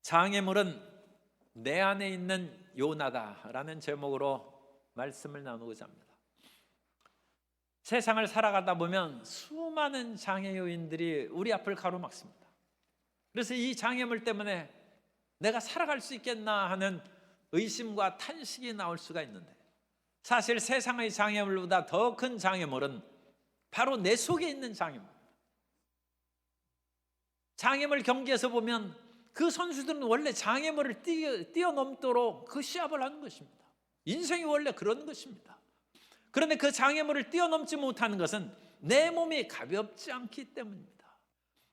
장애물은 내 안에 있는 요나다라는 제목으로 말씀을 나누고자 합니다. 세상을 살아가다 보면 수많은 장애 요인들이 우리 앞을 가로막습니다. 그래서 이 장애물 때문에 내가 살아갈 수 있겠나 하는 의심과 탄식이 나올 수가 있는데, 사실 세상의 장애물보다 더 큰 장애물은 바로 내 속에 있는 장애물. 장애물 경기에서 보면 그 선수들은 원래 장애물을 뛰어넘도록 그 시합을 하는 것입니다. 인생이 원래 그런 것입니다. 그런데 그 장애물을 뛰어넘지 못하는 것은 내 몸이 가볍지 않기 때문입니다.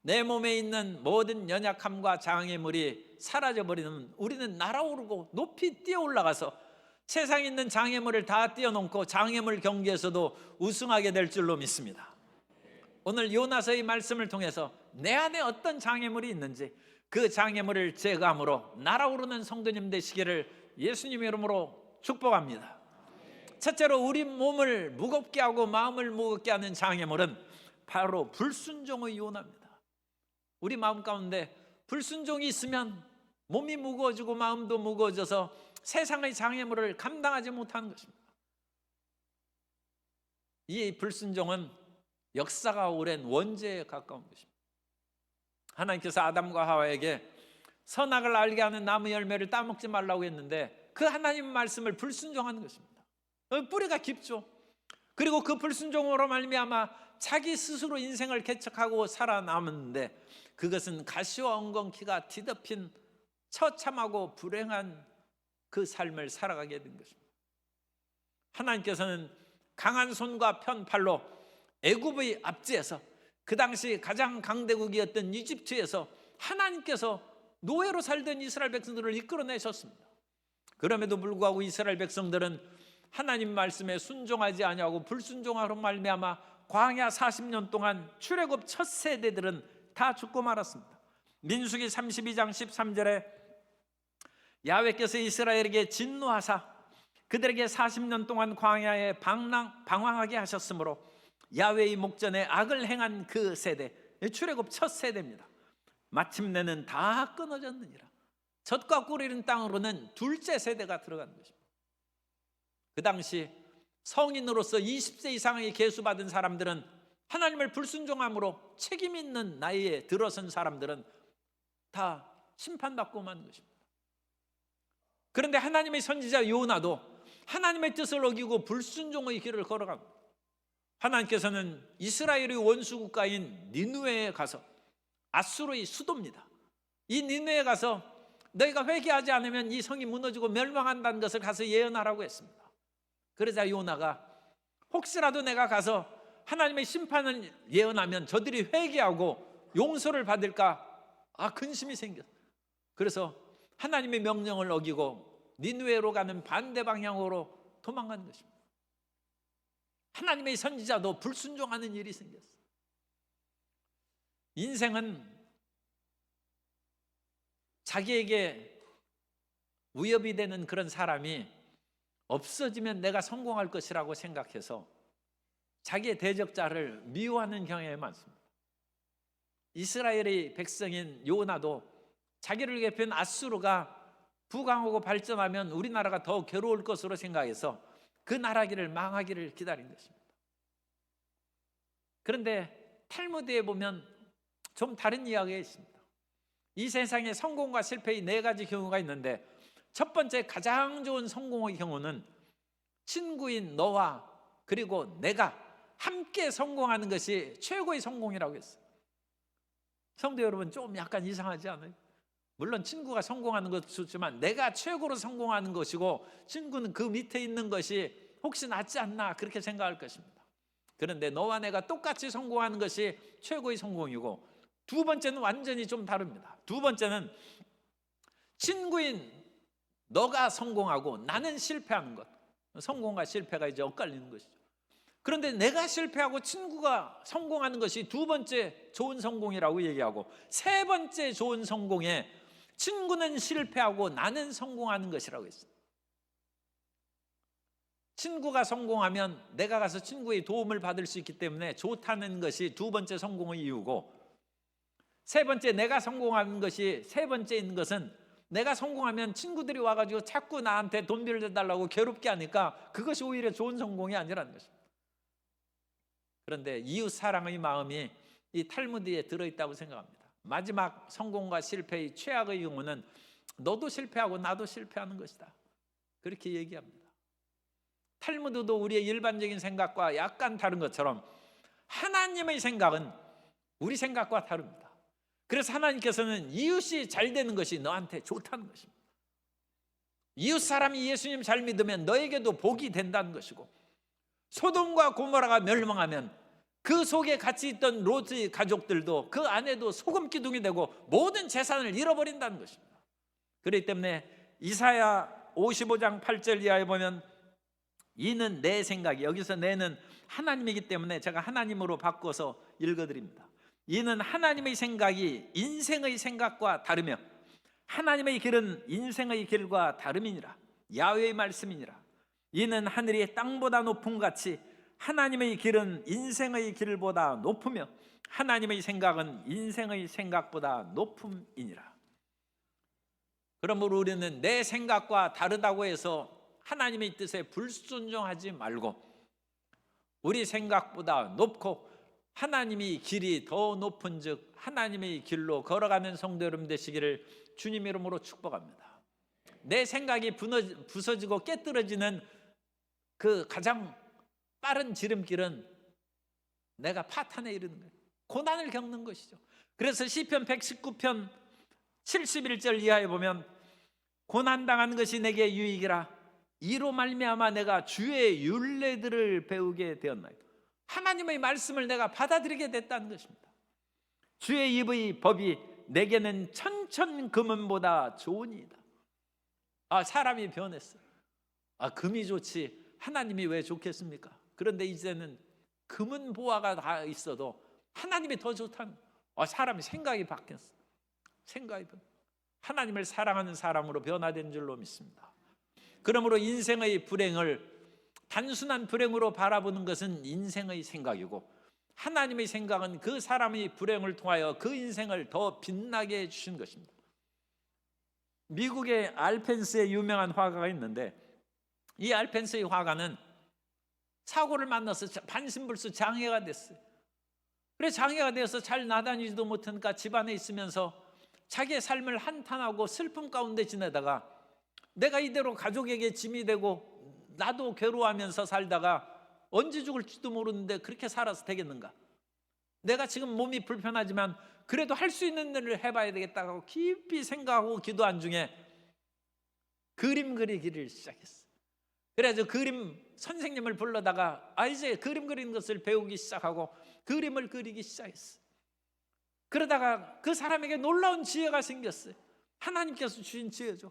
내 몸에 있는 모든 연약함과 장애물이 사라져버리면 우리는 날아오르고 높이 뛰어 올라가서 세상에 있는 장애물을 다 뛰어넘고 장애물 경기에서도 우승하게 될 줄로 믿습니다. 오늘 요나서의 말씀을 통해서 내 안에 어떤 장애물이 있는지 그 장애물을 제거함으로 날아오르는 성도님 되시기를 예수님의 이름으로 축복합니다. 첫째로 우리 몸을 무겁게 하고 마음을 무겁게 하는 장애물은 바로 불순종의 요나입니다. 우리 마음 가운데 불순종이 있으면 몸이 무거워지고 마음도 무거워져서 세상의 장애물을 감당하지 못하는 것입니다. 이 불순종은 역사가 오랜 원죄에 가까운 것입니다. 하나님께서 아담과 하와에게 선악을 알게 하는 나무 열매를 따먹지 말라고 했는데 그 하나님 말씀을 불순종하는 것입니다. 뿌리가 깊죠. 그리고 그 불순종으로 말미암아 자기 스스로 인생을 개척하고 살아남았는데 그것은 가시와 엉겅퀴가 뒤덮인 처참하고 불행한 그 삶을 살아가게 된 것입니다. 하나님께서는 강한 손과 편 팔로 애굽의 압제에서 그 당시 가장 강대국이었던 이집트에서 하나님께서 노예로 살던 이스라엘 백성들을 이끌어내셨습니다. 그럼에도 불구하고 이스라엘 백성들은 하나님 말씀에 순종하지 아니하고 불순종하로 말미암아 광야 40년 동안 출애굽 첫 세대들은 다 죽고 말았습니다. 민수기 32장 13절에 야훼께서 이스라엘에게 진노하사 그들에게 40년 동안 광야에 방황하게 하셨으므로 야훼의 목전에 악을 행한 그 세대, 출애굽 첫 세대입니다. 마침내는 다 끊어졌느니라. 젖과 꿀 이른 땅으로는 둘째 세대가 들어간 것입니다. 그 당시 성인으로서 20세 이상의 계수받은 사람들은 하나님을 불순종함으로 책임 있는 나이에 들어선 사람들은 다 심판받고 마는 것입니다. 그런데 하나님의 선지자 요나도 하나님의 뜻을 어기고 불순종의 길을 걸어갑니다. 하나님께서는 이스라엘의 원수 국가인 니느웨에 가서, 아수르의 수도입니다. 이 니느웨에 가서 너희가 회개하지 않으면 이 성이 무너지고 멸망한다는 것을 가서 예언하라고 했습니다. 그러자 요나가 혹시라도 내가 가서 하나님의 심판을 예언하면 저들이 회개하고 용서를 받을까 근심이 생겼어요. 그래서 하나님의 명령을 어기고 니느웨로 가는 반대 방향으로 도망간 것입니다. 하나님의 선지자도 불순종하는 일이 생겼어요. 인생은 자기에게 위협이 되는 그런 사람이 없어지면 내가 성공할 것이라고 생각해서 자기의 대적자를 미워하는 경향이 많습니다. 이스라엘의 백성인 요나도 자기를 괴롭힌 아수르가 부강하고 발전하면 우리나라가 더 괴로울 것으로 생각해서 그 나라기를 망하기를 기다린 것입니다. 그런데 탈무드에 보면 좀 다른 이야기가 있습니다. 이 세상에 성공과 실패의 네 가지 경우가 있는데 첫 번째 가장 좋은 성공의 경우는 친구인 너와 그리고 내가 함께 성공하는 것이 최고의 성공이라고 했어요. 성도 여러분, 좀 약간 이상하지 않아요? 물론 친구가 성공하는 것도 좋지만 내가 최고로 성공하는 것이고 친구는 그 밑에 있는 것이 혹시 낫지 않나 그렇게 생각할 것입니다. 그런데 너와 내가 똑같이 성공하는 것이 최고의 성공이고, 두 번째는 완전히 좀 다릅니다. 두 번째는 친구인 너가 성공하고 나는 실패하는 것. 성공과 실패가 이제 엇갈리는 것이죠. 그런데 내가 실패하고 친구가 성공하는 것이 두 번째 좋은 성공이라고 얘기하고, 세 번째 좋은 성공에 친구는 실패하고 나는 성공하는 것이라고 했어요. 친구가 성공하면 내가 가서 친구의 도움을 받을 수 있기 때문에 좋다는 것이 두 번째 성공의 이유고, 세 번째 내가 성공하는 것이 세 번째인 것은 내가 성공하면 친구들이 와가지고 자꾸 나한테 돈 빌려달라고 괴롭게 하니까 그것이 오히려 좋은 성공이 아니라는 것입니다. 그런데 이웃 사랑의 마음이 이 탈무드에 들어있다고 생각합니다. 마지막 성공과 실패의 최악의 경우는 너도 실패하고 나도 실패하는 것이다, 그렇게 얘기합니다. 탈무드도 우리의 일반적인 생각과 약간 다른 것처럼 하나님의 생각은 우리 생각과 다릅니다. 그래서 하나님께서는 이웃이 잘 되는 것이 너한테 좋다는 것입니다. 이웃 사람이 예수님 잘 믿으면 너에게도 복이 된다는 것이고, 소돔과 고모라가 멸망하면 그 속에 같이 있던 롯의 가족들도 그 아내도 소금 기둥이 되고 모든 재산을 잃어버린다는 것입니다. 그렇기 때문에 이사야 55장 8절 이하에 보면 이는 내 생각이, 여기서 내는 하나님이기 때문에 제가 하나님으로 바꿔서 읽어드립니다. 이는 하나님의 생각이 인생의 생각과 다르며 하나님의 길은 인생의 길과 다름이니라. 야훼의 말씀이니라. 이는 하늘이 땅보다 높음 같이 하나님의 길은 인생의 길보다 높으며 하나님의 생각은 인생의 생각보다 높음이니라. 그러므로 우리는 내 생각과 다르다고 해서 하나님의 뜻에 불순종하지 말고 우리 생각보다 높고 하나님의 길이 더 높은 즉 하나님의 길로 걸어가는 성도 여러분 되시기를 주님 이름으로 축복합니다. 내 생각이 부서지고 깨뜨려지는 그 가장 빠른 지름길은 내가 파탄에 이르는 거예요. 고난을 겪는 것이죠. 그래서 시편 119편 71절 이하에 보면 고난당한 것이 내게 유익이라 이로 말미암아 내가 주의 율례들을 배우게 되었나이다. 하나님의 말씀을 내가 받아들이게 됐다는 것입니다. 주의 입의 법이 내게는 천천금은보다 좋으니이다. 사람이 변했어요. 금이 좋지 하나님이 왜 좋겠습니까? 그런데 이제는 금은 보화가 다 있어도 하나님이 더 좋다는 거예요. 사람이 생각이 바뀌었어요. 생각이 하나님을 사랑하는 사람으로 변화된 줄로 믿습니다. 그러므로 인생의 불행을 단순한 불행으로 바라보는 것은 인생의 생각이고 하나님의 생각은 그 사람의 불행을 통하여 그 인생을 더 빛나게 해주신 것입니다. 미국의 알펜스의 유명한 화가가 있는데 이 알펜스의 화가는 사고를 만나서 반신불수 장애가 됐어요. 그래 장애가 되어서 잘 나다니지도 못하니까 집안에 있으면서 자기의 삶을 한탄하고 슬픔 가운데 지내다가 내가 이대로 가족에게 짐이 되고 나도 괴로워하면서 살다가 언제 죽을지도 모르는데 그렇게 살아서 되겠는가? 내가 지금 몸이 불편하지만 그래도 할 수 있는 일을 해봐야 되겠다고 깊이 생각하고 기도한 중에 그림 그리기를 시작했어요. 그래서 그림 선생님을 불러다가 이제 그림 그리는 것을 배우기 시작하고 그림을 그리기 시작했어요. 그러다가 그 사람에게 놀라운 지혜가 생겼어요. 하나님께서 주신 지혜죠.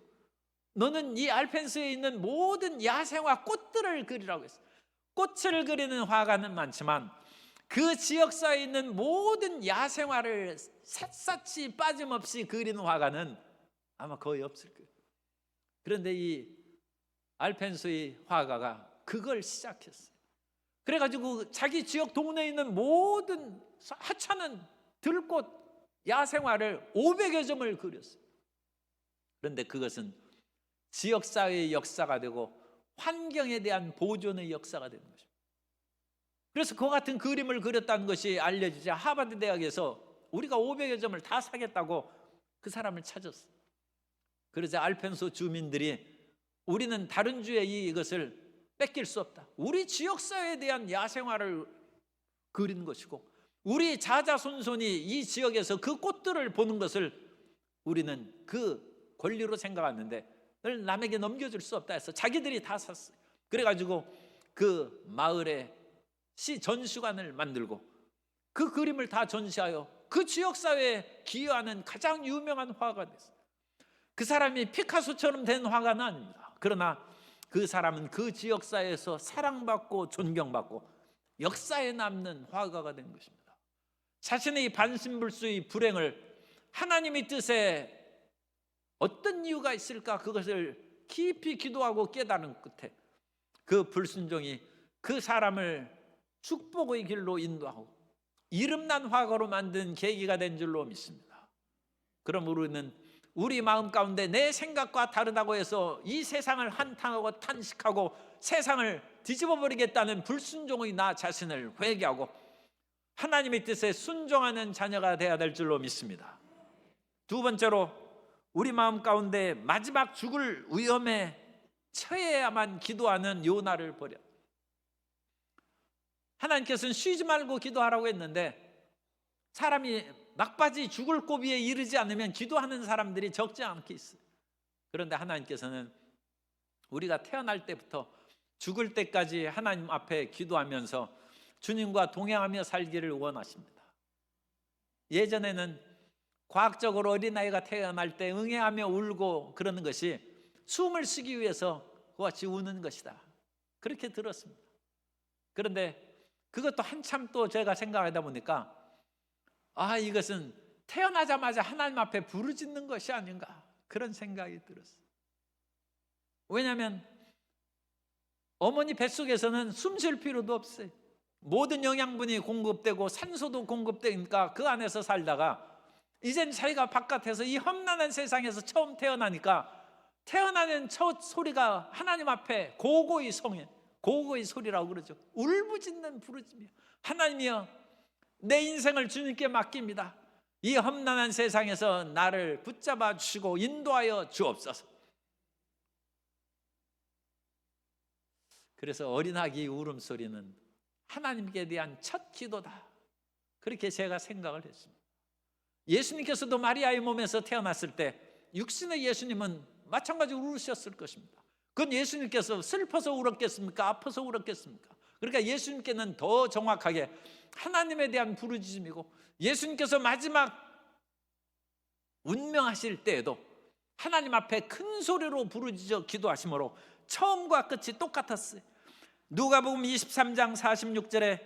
너는 이 알펜스에 있는 모든 야생화 꽃들을 그리라고 했어요. 꽃을 그리는 화가는 많지만 그 지역사에 있는 모든 야생화를 샅샅이 빠짐없이 그리는 화가는 아마 거의 없을 거예요. 그런데 이 알펜스의 화가가 그걸 시작했어요. 그래가지고 자기 지역 동네에 있는 모든 하찮은 들꽃 야생화를 500여 점을 그렸어요. 그런데 그것은 지역사회의 역사가 되고 환경에 대한 보존의 역사가 되는 것입니다. 그래서 그 같은 그림을 그렸다는 것이 알려지자 하버드 대학에서 우리가 500여 점을 다 사겠다고 그 사람을 찾았어요. 그러자 알펜소 주민들이 우리는 다른 주에 이것을 뺏길 수 없다. 우리 지역사회에 대한 야생화를 그리는 것이고 우리 자자손손이 이 지역에서 그 꽃들을 보는 것을 우리는 그 권리로 생각하는데 늘 남에게 넘겨줄 수 없다 해서 자기들이 다 샀어요. 그래가지고 그 마을에 시 전시관을 만들고 그 그림을 다 전시하여 그 지역사회에 기여하는 가장 유명한 화가가 됐어요. 그 사람이 피카소처럼 된 화가는 아닙니다. 그러나 그 사람은 그 지역사회에서 사랑받고 존경받고 역사에 남는 화가가 된 것입니다. 자신의 반신불수의 불행을 하나님의 뜻에 어떤 이유가 있을까 그것을 깊이 기도하고 깨달은 끝에 그 불순종이 그 사람을 축복의 길로 인도하고 이름난 화가로 만든 계기가 된 줄로 믿습니다. 그럼 우리는 우리 마음 가운데 내 생각과 다르다고 해서 이 세상을 한탄하고 탄식하고 세상을 뒤집어 버리겠다는 불순종의 나 자신을 회개하고 하나님의 뜻에 순종하는 자녀가 되어야 될 줄로 믿습니다. 두 번째로, 우리 마음 가운데 마지막 죽을 위험에 처해야만 기도하는 요나를 버려. 하나님께서는 쉬지 말고 기도하라고 했는데 사람이 막바지 죽을 고비에 이르지 않으면 기도하는 사람들이 적지 않게 있어요. 그런데 하나님께서는 우리가 태어날 때부터 죽을 때까지 하나님 앞에 기도하면서 주님과 동행하며 살기를 원하십니다. 예전에는 과학적으로 어린아이가 태어날 때 응애하며 울고 그러는 것이 숨을 쉬기 위해서 그와 같이 우는 것이다, 그렇게 들었습니다. 그런데 그것도 한참 또 제가 생각하다 보니까 이것은 태어나자마자 하나님 앞에 부르짖는 것이 아닌가, 그런 생각이 들었어요. 왜냐하면 어머니 뱃속에서는 숨 쉴 필요도 없어요. 모든 영양분이 공급되고 산소도 공급되니까 그 안에서 살다가 이젠 자기가 바깥에서 이 험난한 세상에서 처음 태어나니까 태어나는 첫 소리가 하나님 앞에 고고의 성에, 고고의 소리라고 그러죠. 울부짖는 부르짖이며, 하나님이여 내 인생을 주님께 맡깁니다. 이 험난한 세상에서 나를 붙잡아 주시고 인도하여 주옵소서. 그래서 어린아기 울음소리는 하나님께 대한 첫 기도다, 그렇게 제가 생각을 했습니다. 예수님께서도 마리아의 몸에서 태어났을 때 육신의 예수님은 마찬가지로 울으셨을 것입니다. 그건 예수님께서 슬퍼서 울었겠습니까? 아파서 울었겠습니까? 그러니까 예수님께는 더 정확하게 하나님에 대한 부르짖음이고, 예수님께서 마지막 운명하실 때에도 하나님 앞에 큰 소리로 부르짖어 기도하심으로 처음과 끝이 똑같았어요. 누가복음 23장 46절에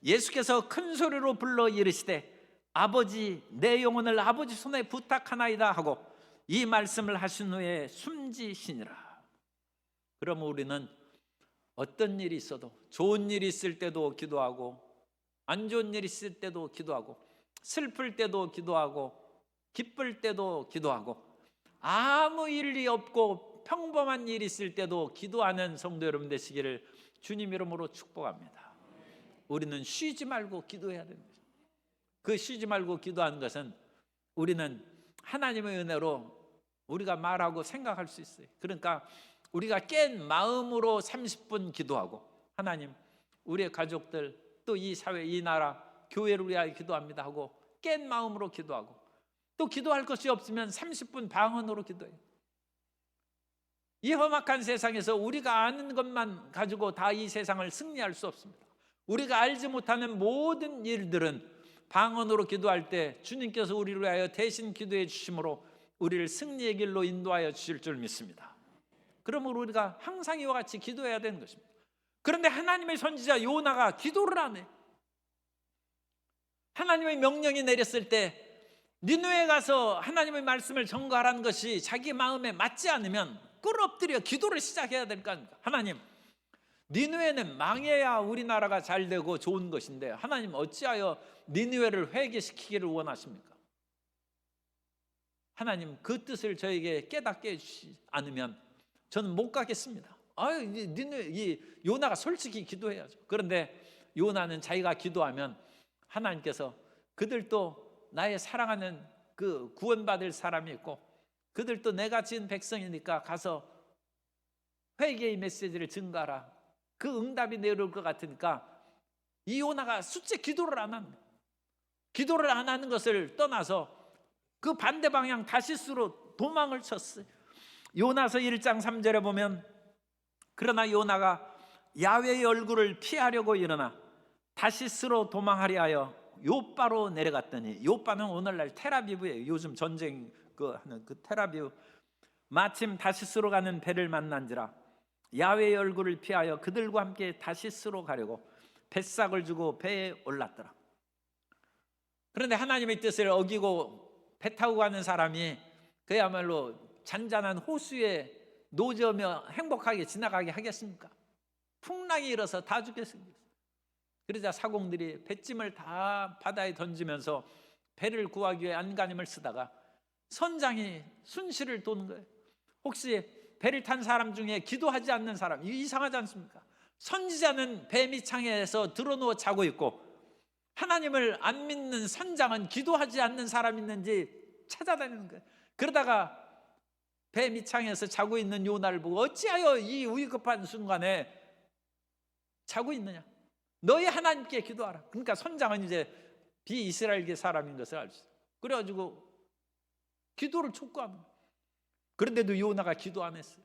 예수께서 큰 소리로 불러 이르시되 아버지 내 영혼을 아버지 손에 부탁하나이다 하고 이 말씀을 하신 후에 숨지시니라. 그러면 우리는 어떤 일이 있어도, 좋은 일이 있을 때도 기도하고 안 좋은 일이 있을 때도 기도하고 슬플 때도 기도하고 기쁠 때도 기도하고 아무 일이 없고 평범한 일이 있을 때도 기도하는 성도 여러분 되시기를 주님 이름으로 축복합니다. 우리는 쉬지 말고 기도해야 됩니다. 그 쉬지 말고 기도하는 것은 우리는 하나님의 은혜로 우리가 말하고 생각할 수 있어요. 그러니까 우리가 깬 마음으로 30분 기도하고, 하나님 우리의 가족들 또 이 사회 이 나라 교회를 위하여 기도합니다 하고 깬 마음으로 기도하고, 또 기도할 것이 없으면 30분 방언으로 기도해요. 이 험악한 세상에서 우리가 아는 것만 가지고 다 이 세상을 승리할 수 없습니다. 우리가 알지 못하는 모든 일들은 방언으로 기도할 때 주님께서 우리를 위하여 대신 기도해 주심으로 우리를 승리의 길로 인도하여 주실 줄 믿습니다. 그러므로 우리가 항상 이와 같이 기도해야 되는 것입니다. 그런데 하나님의 선지자 요나가 기도를 안 해. 하나님의 명령이 내렸을 때 니느웨에 가서 하나님의 말씀을 전가하라는 것이 자기 마음에 맞지 않으면 끌어엎드려 기도를 시작해야 될 거 아닙니까? 하나님, 니느웨는 망해야 우리나라가 잘 되고 좋은 것인데 하나님 어찌하여 니느웨를 회개시키기를 원하십니까? 하나님 그 뜻을 저에게 깨닫게 해주시지 않으면 저는 못 가겠습니다. 이 요나가 솔직히 기도해야죠. 그런데 요나는 자기가 기도하면 하나님께서 그들도 나의 사랑하는 그 구원받을 사람이 있고 그들도 내가 지은 백성이니까 가서 회개의 메시지를 증가하라, 그 응답이 내려올 것 같으니까 이 요나가 숫째 기도를 안 합니다. 기도를 안 하는 것을 떠나서 그 반대 방향 다시스로 도망을 쳤어요. 요나서 1장 3절에 보면 그러나 요나가 야훼의 얼굴을 피하려고 일어나 다시스로 도망하려 하여 요바로 내려갔더니, 요바는 오늘날 텔아비브예요. 요즘 전쟁 하는 그 텔아비브. 마침 다시스로 가는 배를 만난지라 야훼의 얼굴을 피하여 그들과 함께 다시스로 가려고 뱃삭을 주고 배에 올랐더라. 그런데 하나님의 뜻을 어기고 배 타고 가는 사람이 그야말로 잔잔한 호수에 노저며 행복하게 지나가게 하겠습니까? 풍랑이 일어서 다 죽겠습니다. 그러자 사공들이 뱃짐을 다 바다에 던지면서 배를 구하기 위해 안간힘을 쓰다가 선장이 순시를 도는 거예요. 혹시 배를 탄 사람 중에 기도하지 않는 사람, 이거 이상하지 않습니까? 선지자는 배 밑창에서 드러누워 자고 있고, 하나님을 안 믿는 선장은 기도하지 않는 사람 있는지 찾아다니는 거예요. 그러다가 배 밑창에서 자고 있는 요나를 보고 어찌하여 이 위급한 순간에 자고 있느냐? 너희 하나님께 기도하라. 그러니까 선장은 이제 비이스라엘계 사람인 것을 알수 있어요. 그래가지고 기도를 촉구하는 거예요. 그런데도 요나가 기도 안 했어요.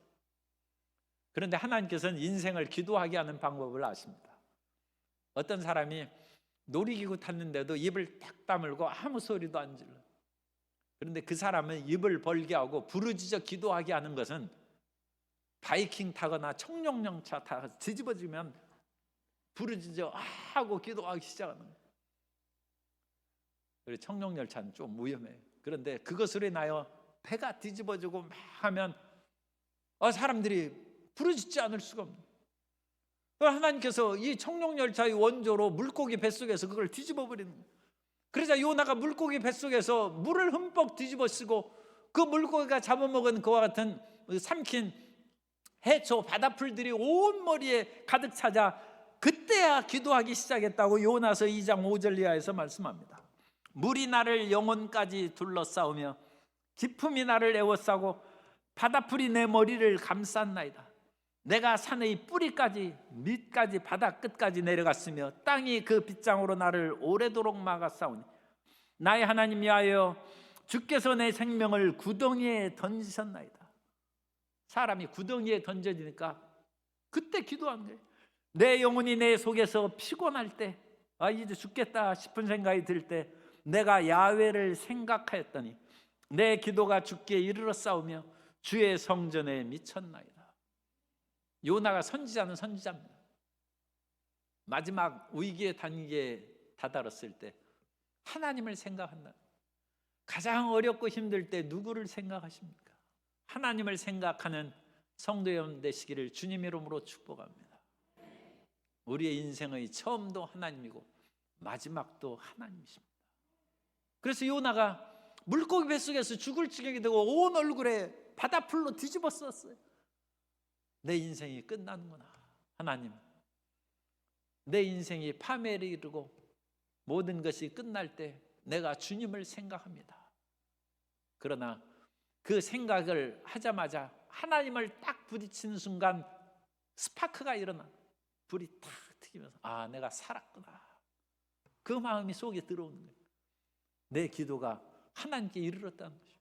그런데 하나님께서는 인생을 기도하게 하는 방법을 아십니다. 어떤 사람이 놀이기구 탔는데도 입을 딱 다물고 아무 소리도 안 질러. 그런데 그 사람은 입을 벌게 하고 부르짖어 기도하게 하는 것은 바이킹 타거나 청룡열차 타서 뒤집어지면 부르짖어 하고 기도하기 시작하는 거예요. 그리고 청룡열차는 좀 위험해요. 그런데 그것으로 인하여 배가 뒤집어지고 막 하면 사람들이 부르짖지 않을 수가 없는 거예요. 하나님께서 이 청룡열차의 원조로 물고기 뱃속에서 그걸 뒤집어 버리는 거예요. 그러자 요나가 물고기 뱃속에서 물을 흠뻑 뒤집어 쓰고 그 물고기가 잡아먹은 그와 같은 삼킨 해초 바다풀들이 온 머리에 가득 차자 그때야 기도하기 시작했다고 요나서 2장 5절 이하에서 말씀합니다. 물이 나를 영혼까지 둘러싸우며 기품이 나를 에워싸고 바다풀이 내 머리를 감쌌나이다. 내가 산의 뿌리까지 밑까지 바다 끝까지 내려갔으며 땅이 그 빗장으로 나를 오래도록 막았사오니 나의 하나님 여호와여 주께서 내 생명을 구덩이에 던지셨나이다. 사람이 구덩이에 던져지니까 그때 기도하는 거예요. 내 영혼이 내 속에서 피곤할 때 이제 죽겠다 싶은 생각이 들 때 내가 야훼를 생각하였더니 내 기도가 주께 이르러 싸우며 주의 성전에 미쳤나이다. 요나가 선지자는 선지자입니다. 마지막 위기의 단계에 다다랐을 때 하나님을 생각한다. 가장 어렵고 힘들 때 누구를 생각하십니까? 하나님을 생각하는 성도 여러분 되시기를 주님 이름으로 축복합니다. 우리의 인생의 처음도 하나님이고 마지막도 하나님이십니다. 그래서 요나가 물고기 뱃속에서 죽을 지경이 되고 온 얼굴에 바다풀로 뒤집어 썼어요. 내 인생이 끝나는구나. 하나님, 내 인생이 파멸에 이르고 모든 것이 끝날 때 내가 주님을 생각합니다. 그러나 그 생각을 하자마자 하나님을 딱 부딪히는 순간 스파크가 일어나 불이 탁 튀기면서 내가 살았구나. 그 마음이 속에 들어오는 거예요. 내 기도가 하나님께 이르렀다는 거죠.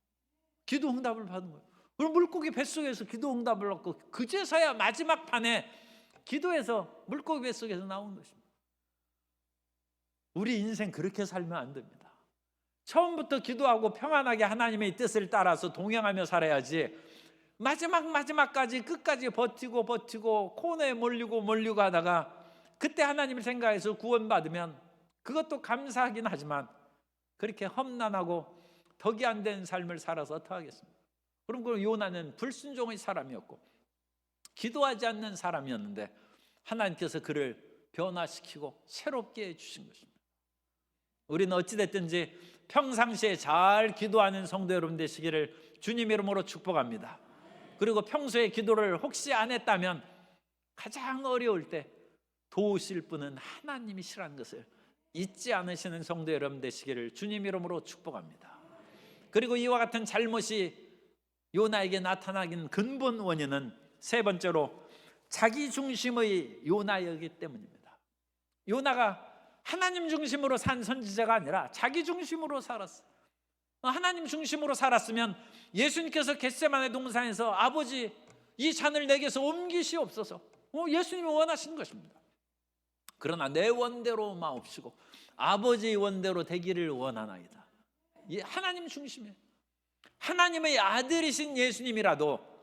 기도 응답을 받은 거예요. 그럼 물고기 뱃속에서 기도 응답을 받고 그제서야 마지막 판에 기도해서 물고기 뱃속에서 나온 것입니다. 우리 인생 그렇게 살면 안 됩니다. 처음부터 기도하고 평안하게 하나님의 뜻을 따라서 동행하며 살아야지 마지막까지 끝까지 버티고 코너에 몰리고 하다가 그때 하나님을 생각해서 구원받으면 그것도 감사하긴 하지만 그렇게 험난하고 덕이 안 된 삶을 살아서 어떡하겠습니까? 그럼 그 요나는 불순종의 사람이었고 기도하지 않는 사람이었는데 하나님께서 그를 변화시키고 새롭게 해주신 것입니다. 우리는 어찌됐든지 평상시에 잘 기도하는 성도 여러분 되시기를 주님 이름으로 축복합니다. 그리고 평소에 기도를 혹시 안 했다면 가장 어려울 때 도우실 분은 하나님이시라는 것을 잊지 않으시는 성도 여러분 되시기를 주님 이름으로 축복합니다. 그리고 이와 같은 잘못이 요나에게 나타나긴 근본 원인은 세 번째로 자기 중심의 요나이기 때문입니다. 요나가 하나님 중심으로 산 선지자가 아니라 자기 중심으로 살았어요. 하나님 중심으로 살았으면 예수님께서 겟세마네 동산에서 아버지 이 잔을 내게서 옮기시옵소서 예수님이 원하신 것입니다. 그러나 내 원대로 마옵시고 아버지의 원대로 되기를 원하나이다. 하나님 중심이에요. 하나님의 아들이신 예수님이라도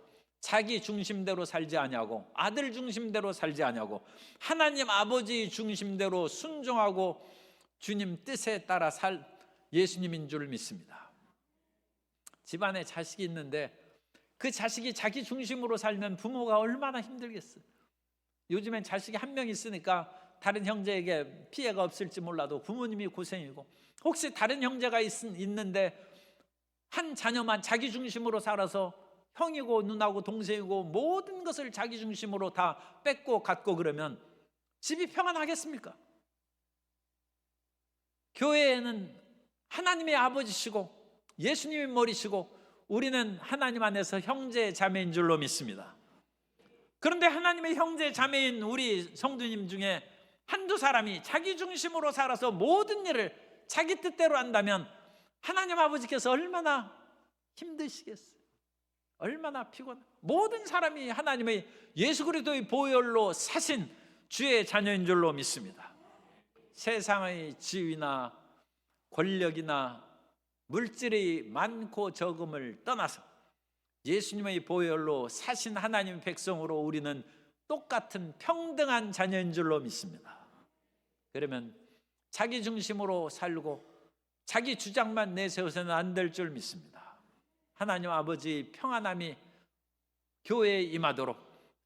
자기 중심대로 살지 아니하고 아들 중심대로 살지 아니하고 하나님 아버지 중심대로 순종하고 주님 뜻에 따라 살 예수님인 줄 믿습니다. 집안에 자식이 있는데 그 자식이 자기 중심으로 살면 부모가 얼마나 힘들겠어요. 요즘엔 자식이 한 명 있으니까 다른 형제에게 피해가 없을지 몰라도 부모님이 고생이고 혹시 다른 형제가 있는데 한 자녀만 자기 중심으로 살아서 형이고 누나고 동생이고 모든 것을 자기 중심으로 다 뺏고 갖고 그러면 집이 평안하겠습니까? 교회에는 하나님의 아버지시고 예수님의 머리시고 우리는 하나님 안에서 형제 자매인 줄로 믿습니다. 그런데 하나님의 형제 자매인 우리 성도님 중에 한두 사람이 자기 중심으로 살아서 모든 일을 자기 뜻대로 한다면 하나님 아버지께서 얼마나 힘드시겠어요? 얼마나 피곤. 모든 사람이 하나님의 예수 그리스도의 보혈로 사신 주의 자녀인 줄로 믿습니다. 세상의 지위나 권력이나 물질의 많고 적음을 떠나서 예수님의 보혈로 사신 하나님의 백성으로 우리는 똑같은 평등한 자녀인 줄로 믿습니다. 그러면 자기 중심으로 살고 자기 주장만 내세워서는 안 될 줄 믿습니다. 하나님 아버지 평안함이 교회에 임하도록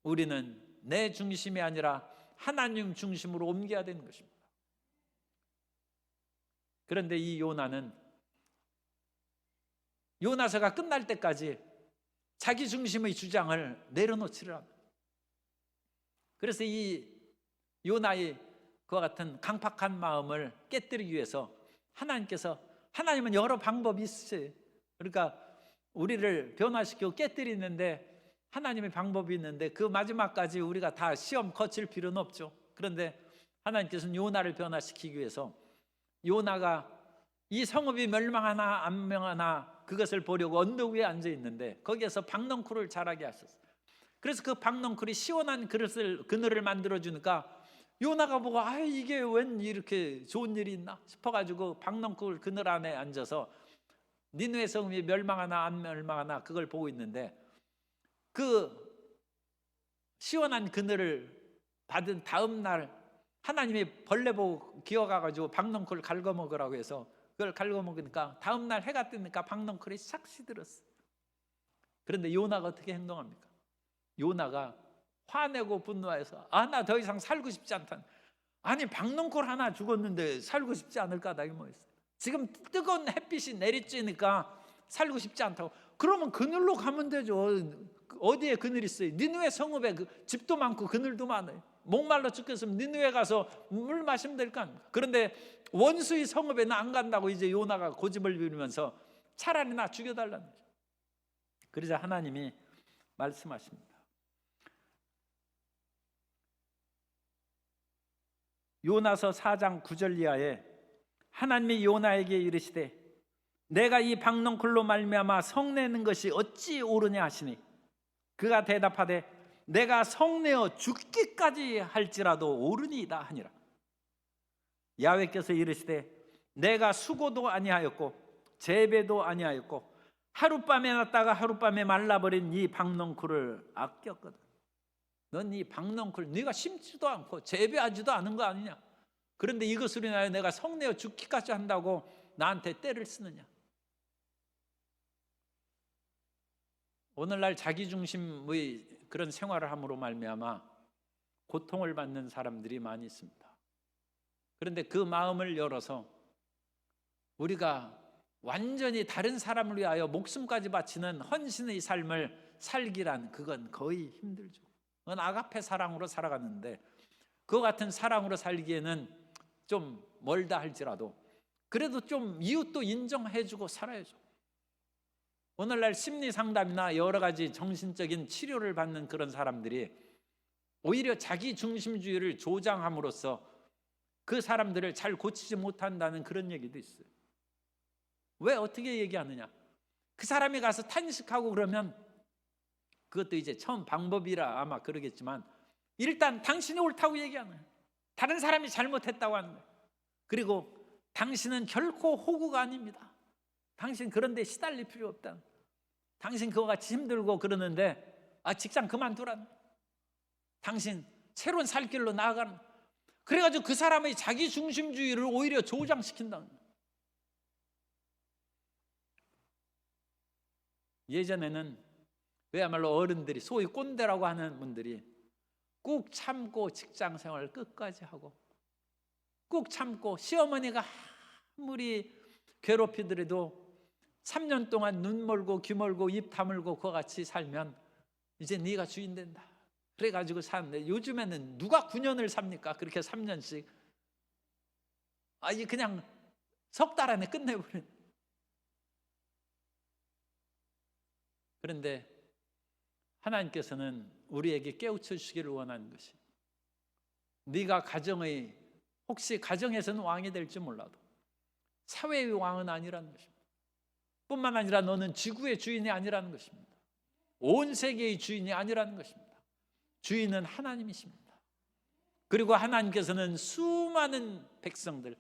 우리는 내 중심이 아니라 하나님 중심으로 옮겨야 되는 것입니다. 그런데 이 요나서가 끝날 때까지 자기 중심의 주장을 내려놓지를 않아요. 그래서 이 요나의 그와 같은 강팍한 마음을 깨뜨리기 위해서 하나님은 여러 방법이 있으세요. 그러니까 우리를 변화시키고 깨뜨리는데 하나님의 방법이 있는데 그 마지막까지 우리가 다 시험 거칠 필요는 없죠. 그런데 하나님께서는 요나를 변화시키기 위해서 요나가 이 성읍이 멸망하나 안 멸망하나 그것을 보려고 언덕 위에 앉아 있는데 거기에서 박넝쿨을 자라게 하셨어요. 그래서 그 박넝쿨이 시원한 그늘을 만들어 주니까 요나가 보고 이게 웬 이렇게 좋은 일이 있나 싶어가지고 박넝쿨 그늘 안에 앉아서 니느웨 성읍이 멸망하나 안 멸망하나 그걸 보고 있는데 그 시원한 그늘을 받은 다음 날 하나님이 벌레 보고 기어가가지고 박넝쿨 갉아먹으라고 해서 그걸 갉아먹으니까 다음 날 해가 뜨니까 박넝쿨이 싹 시들었어. 그런데 요나가 어떻게 행동합니까? 요나가 화내고 분노해서 나 더 이상 살고 싶지 않다. 아니 박넝쿨 하나 죽었는데 살고 싶지 않을 까닭이 뭐 있어요? 지금 뜨거운 햇빛이 내리쬐니까 살고 싶지 않다고. 그러면 그늘로 가면 되죠. 어디에 그늘 있어요? 니느웨 성읍에 집도 많고 그늘도 많아요. 목말라 죽겠으면 니느웨 가서 물 마시면 될 거 아닙니까? 그런데 원수의 성읍에는 안 간다고 이제 요나가 고집을 부리면서 차라리 나 죽여달라는 거죠. 그러자 하나님이 말씀하십니다. 요나서 4장 9절 이하에 하나님이 요나에게 이르시되 내가 이 박넝쿨로 말미암아 성내는 것이 어찌 옳으냐 하시니 그가 대답하되 내가 성내어 죽기까지 할지라도 옳으니이다 하니라. 야훼께서 이르시되 내가 수고도 아니하였고 재배도 아니하였고 하룻밤에 났다가 하룻밤에 말라버린 이 박넝쿨을 아꼈거든. 넌 이 박넝쿨 네가 심지도 않고 재배하지도 않은 거 아니냐? 그런데 이것으로 인하여 내가 성내어 죽기까지 한다고 나한테 때를 쓰느냐? 오늘날 자기중심의 그런 생활을 함으로 말미암아 고통을 받는 사람들이 많이 있습니다. 그런데 그 마음을 열어서 우리가 완전히 다른 사람을 위하여 목숨까지 바치는 헌신의 삶을 살기란 그건 거의 힘들죠. 그건 아가페 사랑으로 살아가는데 그와 같은 사랑으로 살기에는 좀 멀다 할지라도 그래도 좀 이웃도 인정해주고 살아야죠. 오늘날 심리 상담이나 여러 가지 정신적인 치료를 받는 그런 사람들이 오히려 자기 중심주의를 조장함으로써 그 사람들을 잘 고치지 못한다는 그런 얘기도 있어요. 왜 어떻게 얘기하느냐? 그 사람이 가서 탄식하고 그러면 그것도 이제 처음 방법이라 아마 그러겠지만 일단 당신이 옳다고 얘기하는 거예요. 다른 사람이 잘못했다고 하는 거예요. 그리고 당신은 결코 호구가 아닙니다. 당신 그런 데 시달릴 필요 없다. 당신 그거 같이 힘들고 그러는데 직장 그만두라는 거예요. 당신 새로운 살 길로 나아가는 거예요. 그래가지고 그 사람의 자기 중심주의를 오히려 조장시킨다는 거예요. 예전에는 그야말로 어른들이 소위 꼰대라고 하는 분들이 꾹 참고 직장 생활을 끝까지 하고 꾹 참고 시어머니가 아무리 괴롭히더라도 3년 동안 눈 멀고 귀 멀고 입 다물고 그와 같이 살면 이제 네가 주인 된다. 그래가지고 사는데 요즘에는 누가 9년을 삽니까? 그렇게 3년씩. 이 그냥 석 달 안에 끝내버린. 그런데 하나님께서는 우리에게 깨우쳐 주시기를 원하는 것이, 네가 혹시 가정에서는 왕이 될지 몰라도 사회의 왕은 아니라는 것입니다. 뿐만 아니라 너는 지구의 주인이 아니라는 것입니다. 온 세계의 주인이 아니라는 것입니다. 주인은 하나님이십니다. 그리고 하나님께서는 수많은 백성들,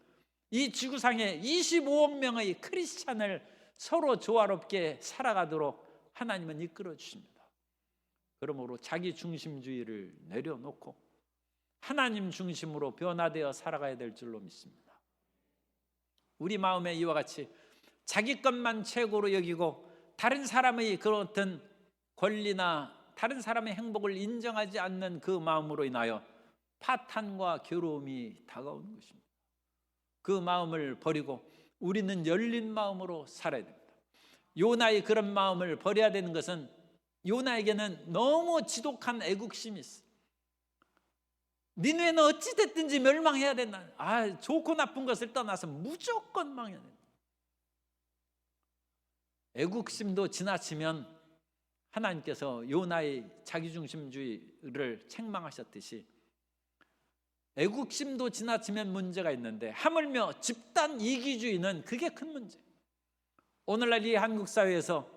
이 지구상에 25억 명의 크리스찬을 서로 조화롭게 살아가도록 하나님은 이끌어 주십니다. 그러므로 자기 중심주의를 내려놓고 하나님 중심으로 변화되어 살아가야 될 줄로 믿습니다. 우리 마음에 이와 같이 자기 것만 최고로 여기고 다른 사람의 그런 어떤 권리나 다른 사람의 행복을 인정하지 않는 그 마음으로 인하여 파탄과 괴로움이 다가오는 것입니다. 그 마음을 버리고 우리는 열린 마음으로 살아야 됩니다. 요나의 그런 마음을 버려야 되는 것은, 요나에게는 너무 지독한 애국심이 있어요. 니네는 어찌 됐든지 멸망해야 된다. 좋고 나쁜 것을 떠나서 무조건 망해야 된다. 애국심도 지나치면 하나님께서 요나의 자기중심주의를 책망하셨듯이 애국심도 지나치면 문제가 있는데, 하물며 집단 이기주의는 그게 큰 문제. 오늘날 이 한국 사회에서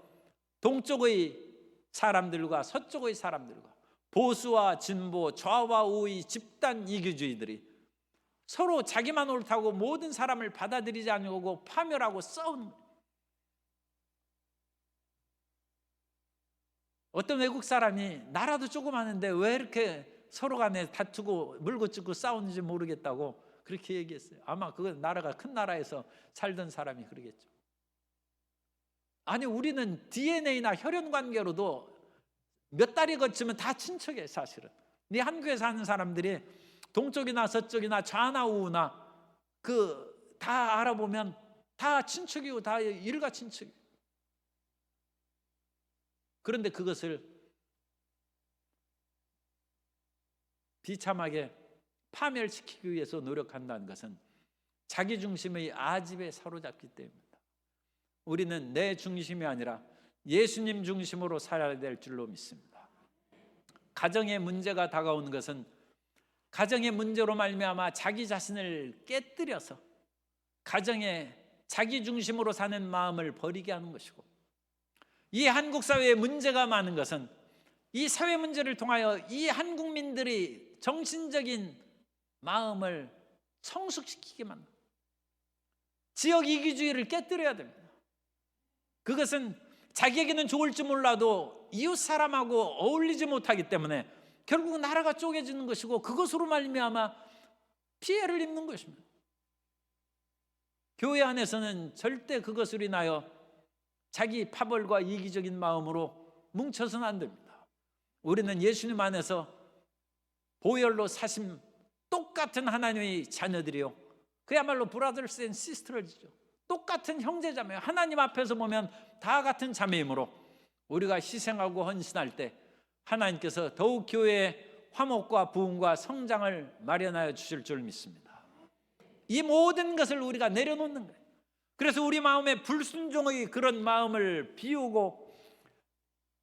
동쪽의 사람들과 서쪽의 사람들과 보수와 진보, 좌와 우의 집단 이기주의들이 서로 자기만 옳다고 모든 사람을 받아들이지 않고 파멸하고 싸우는 거예요. 어떤 외국 사람이 나라도 조그마한데 왜 이렇게 서로 간에 다투고 물고 뜯고 싸우는지 모르겠다고 그렇게 얘기했어요. 아마 그건 나라가 큰 나라에서 살던 사람이 그러겠죠. 아니, 우리는 DNA나 혈연 관계로도 몇 달이 거치면 다 친척이에요. 사실은 네 한국에 사는 사람들이 동쪽이나 서쪽이나 좌나 우나 다 알아보면 다 친척이고 다 일가 친척이에요. 그런데 그것을 비참하게 파멸시키기 위해서 노력한다는 것은 자기 중심의 아집에 사로잡기 때문입니다. 우리는 내 중심이 아니라 예수님 중심으로 살아야 될 줄로 믿습니다. 가정의 문제가 다가오는 것은 가정의 문제로 말미암아 자기 자신을 깨뜨려서 가정에 자기 중심으로 사는 마음을 버리게 하는 것이고, 이 한국 사회에 문제가 많은 것은 이 사회 문제를 통하여 이 한국민들의 정신적인 마음을 성숙시키게 만듭니다. 지역 이기주의를 깨뜨려야 됩니다. 그것은 자기에게는 좋을지 몰라도 이웃 사람하고 어울리지 못하기 때문에 결국 나라가 쪼개지는 것이고, 그것으로 말미암아 피해를 입는 것입니다. 교회 안에서는 절대 그것으로 인하여 자기 파벌과 이기적인 마음으로 뭉쳐서는 안 됩니다. 우리는 예수님 안에서 보혈로 사신 똑같은 하나님의 자녀들이요, 그야말로 브라더스 앤 시스터즈죠. 똑같은 형제자매요. 하나님 앞에서 보면 다 같은 자매이므로 우리가 희생하고 헌신할 때 하나님께서 더욱 교회의 화목과 부흥과 성장을 마련하여 주실 줄 믿습니다. 이 모든 것을 우리가 내려놓는 거예요. 그래서 우리 마음에 불순종의 그런 마음을 비우고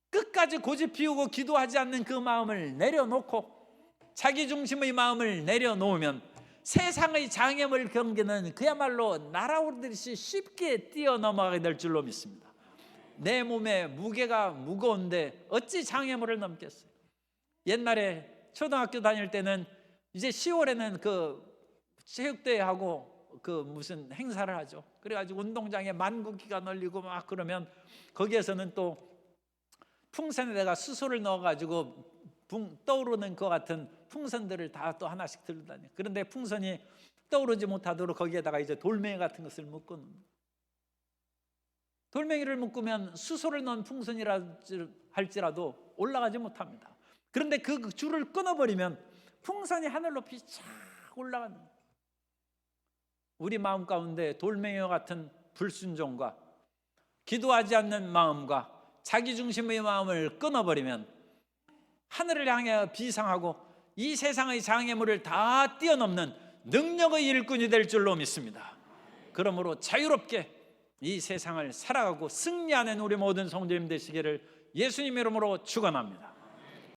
끝까지 고집 피우고 기도하지 않는 그 마음을 내려놓고 자기 중심의 마음을 내려놓으면 세상의 장애물 경계는 그야말로 날아오르듯이 쉽게 뛰어넘어가게 될 줄로 믿습니다. 내 몸에 무게가 무거운데 어찌 장애물을 넘겠어요? 옛날에 초등학교 다닐 때는 이제 10월에는 그 체육대회하고 그 무슨 행사를 하죠. 그래가지고 운동장에 만국기가 널리고 막 그러면 거기에서는 또 풍선에다가 수소를 넣어가지고 떠오르는 것 같은 풍선들을 다 또 하나씩 들고 다녀요. 그런데 풍선이 떠오르지 못하도록 거기에다가 이제 돌멩이 같은 것을 묶어놓는 거예요. 돌멩이를 묶으면 수소를 넣은 풍선이라 할지라도 올라가지 못합니다. 그런데 그 줄을 끊어버리면 풍선이 하늘 높이 쫙 올라가는 거예요. 우리 마음 가운데 돌멩이와 같은 불순종과 기도하지 않는 마음과 자기중심의 마음을 끊어버리면 하늘을 향해 비상하고 이 세상의 장애물을 다 뛰어넘는 능력의 일꾼이 될 줄로 믿습니다. 그러므로 자유롭게 이 세상을 살아가고 승리하는 우리 모든 성도님 되시기를 예수님 이름으로 축원합니다.